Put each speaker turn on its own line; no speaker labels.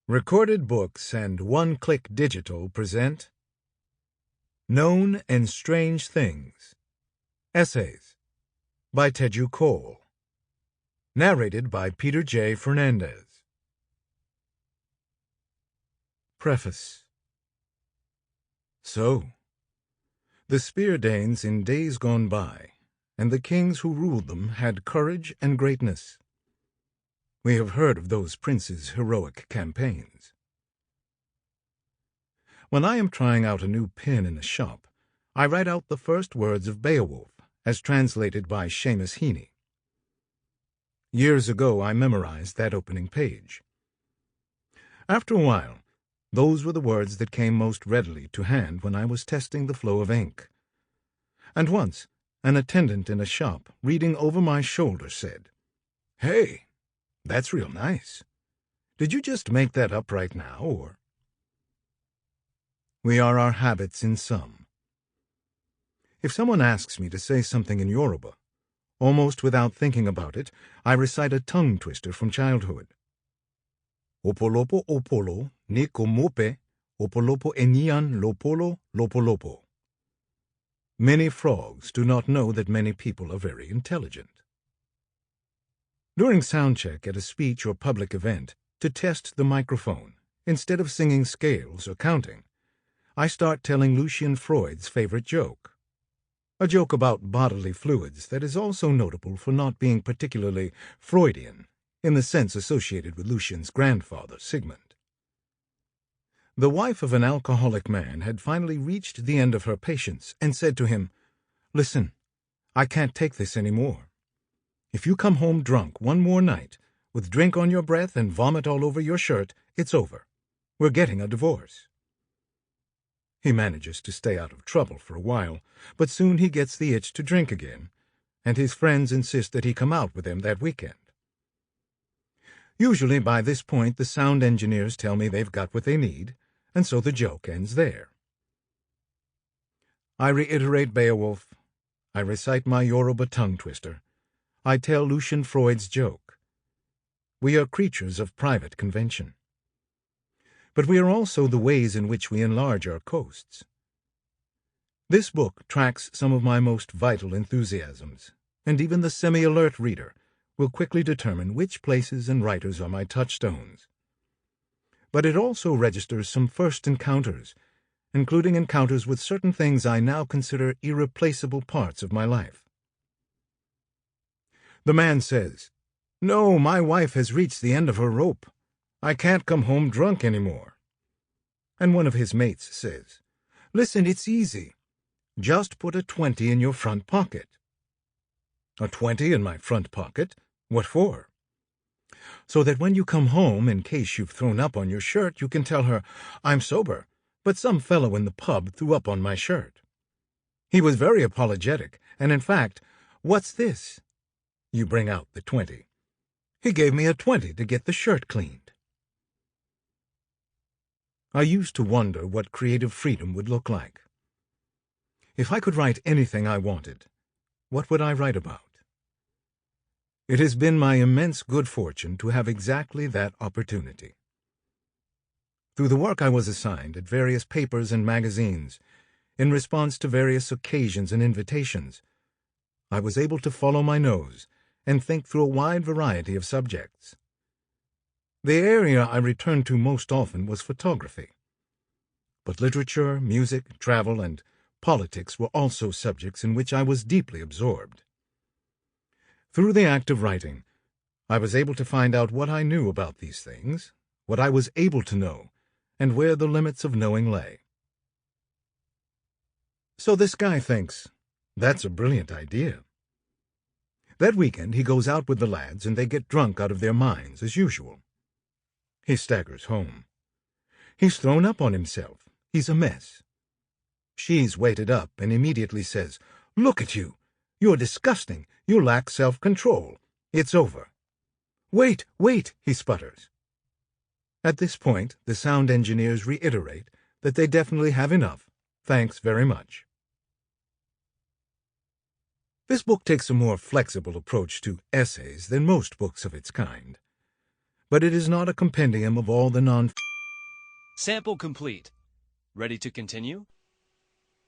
Recorded Books and One Click Digital present Known and Strange Things. Essays by Teju Cole. Narrated by Peter J. Fernandez. Preface. So, the Spear Danes in days gone by, and the kings who ruled them had courage and greatness. We have heard of those princes' heroic campaigns. When I am trying out a new pen in a shop, I write out the first words of Beowulf, as translated by Seamus Heaney. Years ago I memorized that opening page. After a while, those were the words that came most readily to hand when I was testing the flow of ink. And once, an attendant in a shop, reading over my shoulder, said, "Hey, that's real nice. Did you just make that up right now, or?" We are our habits in some. If someone asks me to say something in Yoruba, almost without thinking about it, I recite a tongue twister from childhood. Opolopo opolo, ni komope, opolopo enian lopolo lopolopo. Many frogs do not know that many people are very intelligent. During soundcheck at a speech or public event, to test the microphone, instead of singing scales or counting, I start telling Lucian Freud's favorite joke. A joke about bodily fluids that is also notable for not being particularly Freudian, in the sense associated with Lucian's grandfather, Sigmund. The wife of an alcoholic man had finally reached the end of her patience and said to him, "Listen, I can't take this anymore. If you come home drunk one more night, with drink on your breath and vomit all over your shirt, it's over. We're getting a divorce." He manages to stay out of trouble for a while, but soon he gets the itch to drink again, and his friends insist that he come out with them that weekend. Usually by this point the sound engineers tell me they've got what they need, and so the joke ends there. I reiterate Beowulf. I recite my Yoruba tongue twister. I tell Lucian Freud's joke. We are creatures of private convention. But we are also the ways in which we enlarge our coasts. This book tracks some of my most vital enthusiasms, and even the semi-alert reader will quickly determine which places and writers are my touchstones. But it also registers some first encounters, including encounters with certain things I now consider irreplaceable parts of my life. The man says, "No, my wife has reached the end of her rope. I can't come home drunk anymore." And one of his mates says, "Listen, it's easy. Just put a 20 in your front pocket." "A 20 in my front pocket? What for?" "So that when you come home, in case you've thrown up on your shirt, you can tell her, 'I'm sober, but some fellow in the pub threw up on my shirt. He was very apologetic, and in fact, what's this?' You bring out the 20. 'He gave me a 20 to get the shirt cleaned.'" I used to wonder what creative freedom would look like. If I could write anything I wanted, what would I write about? It has been my immense good fortune to have exactly that opportunity. Through the work I was assigned at various papers and magazines, in response to various occasions and invitations, I was able to follow my nose and think through a wide variety of subjects. The area I returned to most often was photography. But literature, music, travel, and politics were also subjects in which I was deeply absorbed. Through the act of writing, I was able to find out what I knew about these things, what I was able to know, and where the limits of knowing lay. So this guy thinks, "That's a brilliant idea." That weekend he goes out with the lads and they get drunk out of their minds, as usual. He staggers home. He's thrown up on himself. He's a mess. She's waited up and immediately says, "Look at you. You're disgusting. You lack self-control. It's over." "Wait, wait," he sputters. At this point, the sound engineers reiterate that they definitely have enough. Thanks very much. This book takes a more flexible approach to essays than most books of its kind. but it is not a compendium of all the non...
Sample complete. Ready to continue?